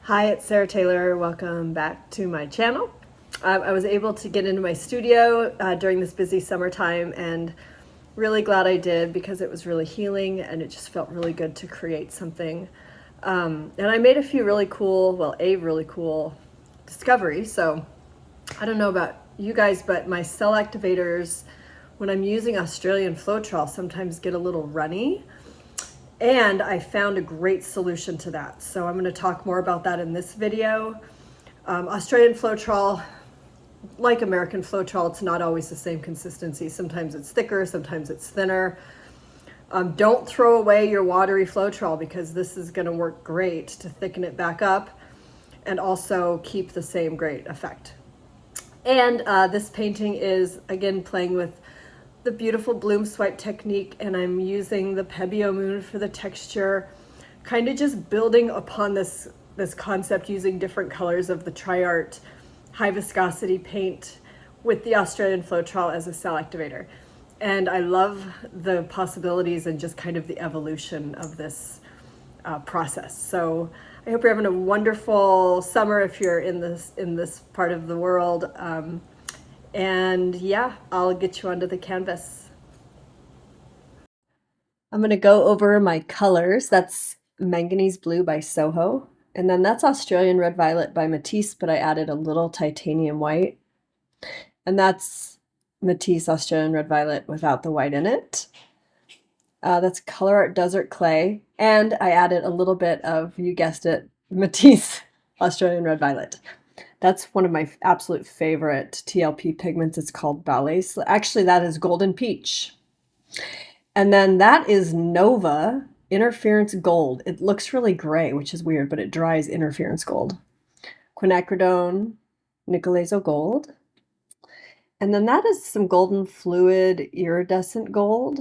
Hi, it's Sarah Taylor. Welcome back to my channel. I was able to get into my studio during this busy summertime, and really glad I did because it was really healing and it just felt really good to create something. And I made a few really cool, well, a really cool discovery. So I don't know about you guys, but my cell activators, when I'm using Australian Floetrol, sometimes get a little runny. And I found a great solution to that. So I'm going to talk more about that in this video. Australian Floetrol, like American Floetrol, it's not always the same consistency. Sometimes it's thicker, sometimes it's thinner. Don't throw away your watery Floetrol because this is going to work great to thicken it back up and also keep the same great effect. And this painting is, again, playing with the beautiful bloom swipe technique, and I'm using the Pebeo moon for the texture, kind of just building upon this concept using different colors of the TriArt high viscosity paint with the Australian Floetrol as a cell activator. And I love the possibilities and just kind of the evolution of this process. So I hope you're having a wonderful summer if you're in this part of the world. And yeah, I'll get you onto the canvas. I'm going to go over my colors. That's Manganese Blue by Soho. And then that's Australian Red Violet by Matisse, but I added a little titanium white. And that's Matisse Australian Red Violet without the white in it. That's ColourArte Desert Clay. And I added a little bit of, you guessed it, Matisse Australian Red Violet. That's one of my absolute favorite TLP pigments. It's called Ballet. Actually, that is Golden Peach. And then that is Nova Interference Gold. It looks really gray, which is weird, but it dries interference gold. Quinacridone Nicolazo Gold. And then that is some golden fluid iridescent gold.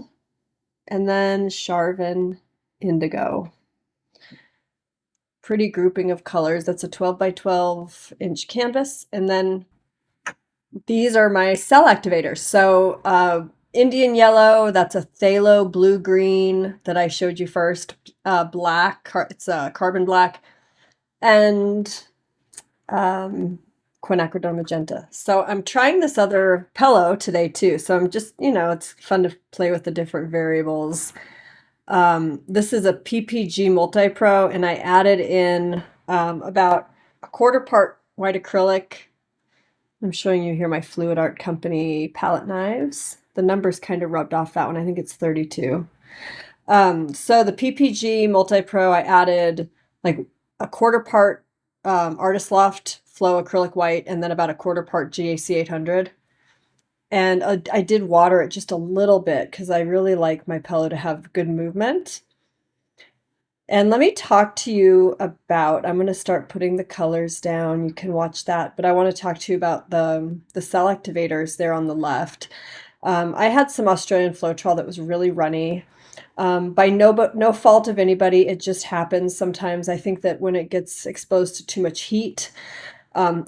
And then Charvin Indigo. Pretty grouping of colors. That's a 12 by 12 inch canvas. And then these are my cell activators. So Indian yellow, that's a phthalo blue-green that I showed you first. Black, it's a carbon black. And quinacridone magenta. So I'm trying this other Pebeo today too. So I'm just, it's fun to play with the different variables. This is a PPG Multi-Pro, and I added in about a quarter part white acrylic. I'm showing you here my Fluid Art Company palette knives. The number's kind of rubbed off that one. I think it's 32. So the PPG Multi-Pro, I added like a quarter part Artist Loft Flow acrylic white, and then about a quarter part GAC 800. And I did water it just a little bit because I really like my Pebeo to have good movement. And let me talk to you about, I'm going to start putting the colors down. You can watch that, but I want to talk to you about the cell activators there on the left. I had some Australian Floetrol that was really runny. By no fault of anybody, it just happens sometimes. I think that when it gets exposed to too much heat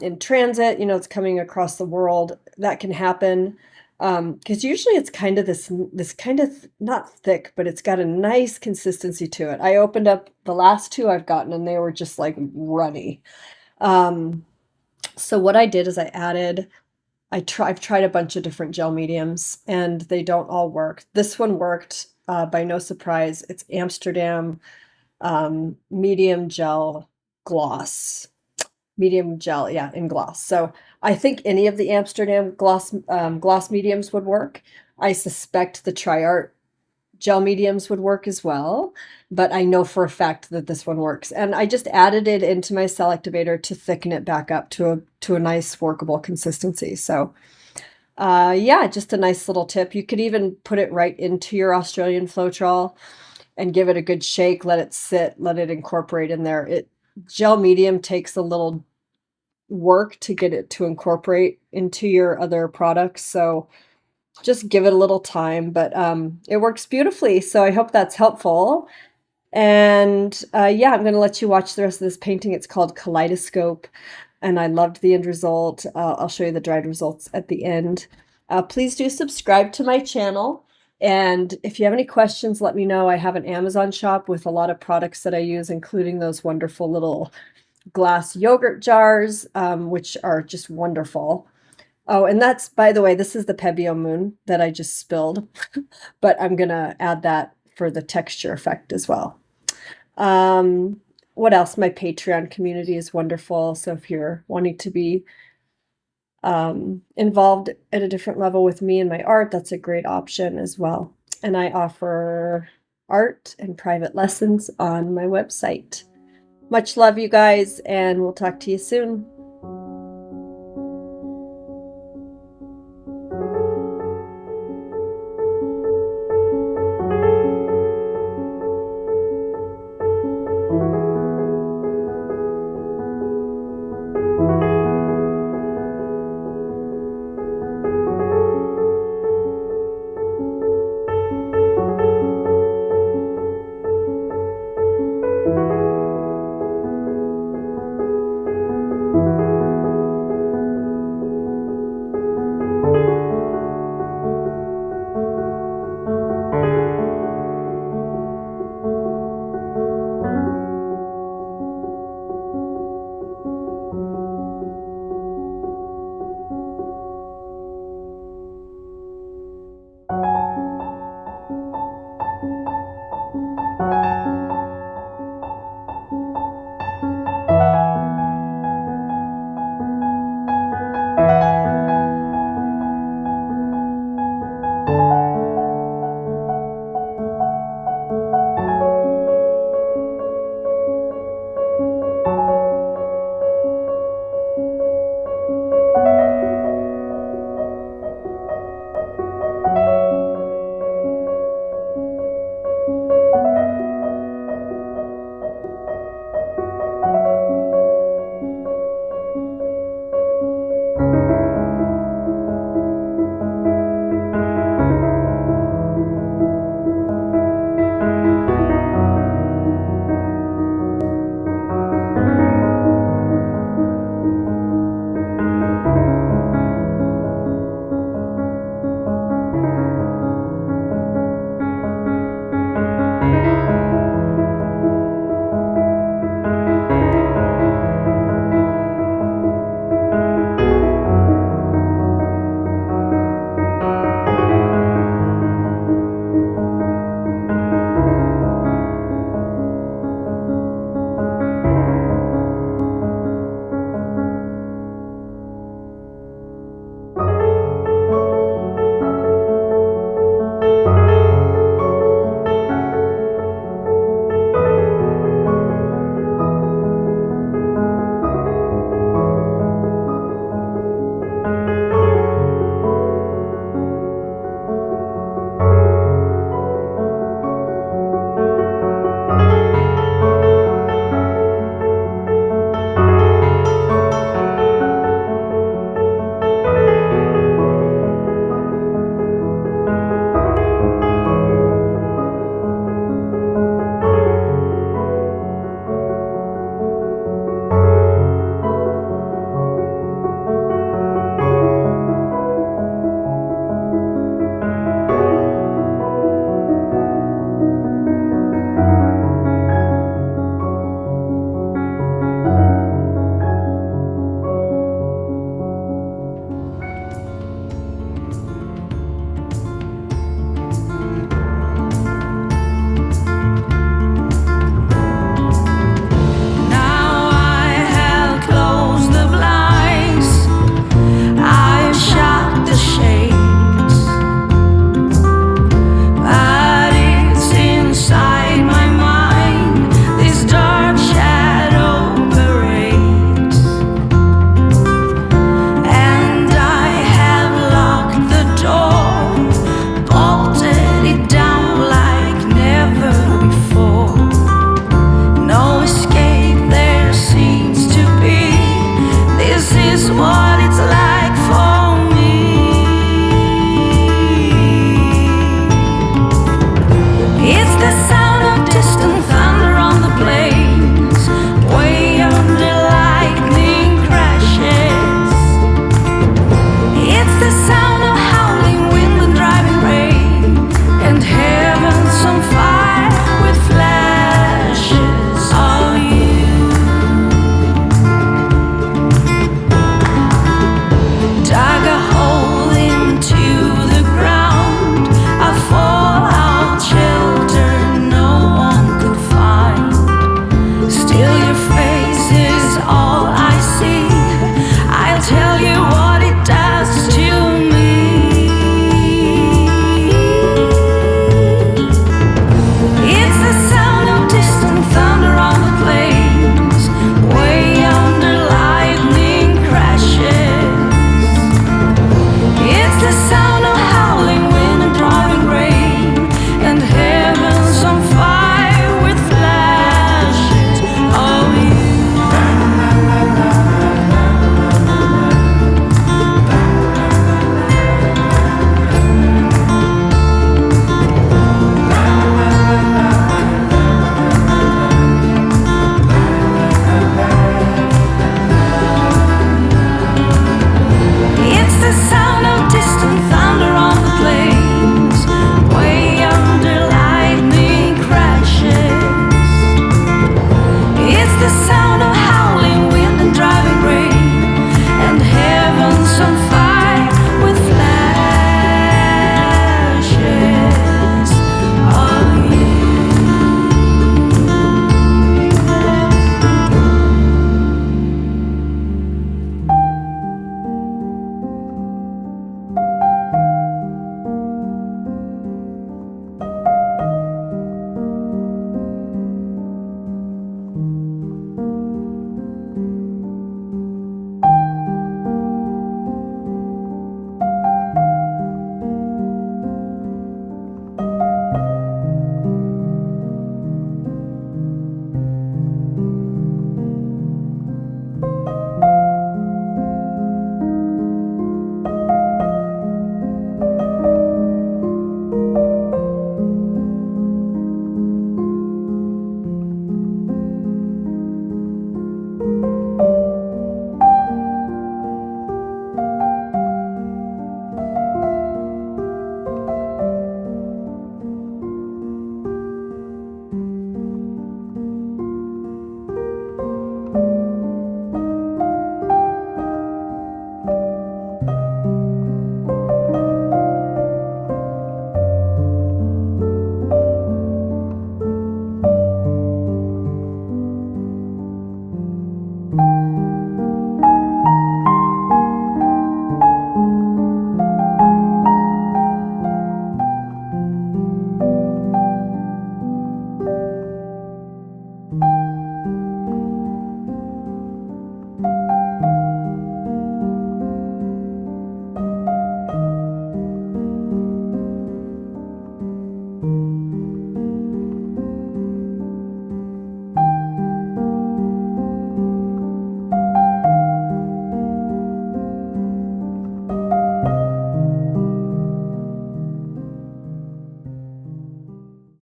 in transit, it's coming across the world, that can happen. Because usually it's kind of this kind of not thick, but it's got a nice consistency to it. I opened up the last two I've gotten and they were just like runny. So what I did is I've tried a bunch of different gel mediums and they don't all work. This one worked by no surprise. It's Amsterdam medium gel gloss. Medium gel, yeah, in gloss. So I think any of the Amsterdam gloss mediums would work. I suspect the TriArt gel mediums would work as well, but I know for a fact that this one works. And I just added it into my cell activator to thicken it back up to a nice workable consistency. So yeah, just a nice little tip. You could even put it right into your Australian Floetrol and give it a good shake, let it sit, let it incorporate in there. Gel medium takes a little work to get it to incorporate into your other products, so just give it a little time, but it works beautifully. So I hope that's helpful. And yeah, I'm going to let you watch the rest of this painting. It's called Kaleidoscope, and I loved the end result. I'll show you the dried results at the end. Please do subscribe to my channel. And if you have any questions, let me know. I have an Amazon shop with a lot of products that I use, including those wonderful little glass yogurt jars, which are just wonderful. Oh, and that's, by the way, this is the Pebeo moon that I just spilled, but I'm gonna add that for the texture effect as well. What else? My Patreon community is wonderful. So if you're wanting to be involved at a different level with me and my art, that's a great option as well. And I offer art and private lessons on my website. Much love, you guys, and we'll talk to you soon.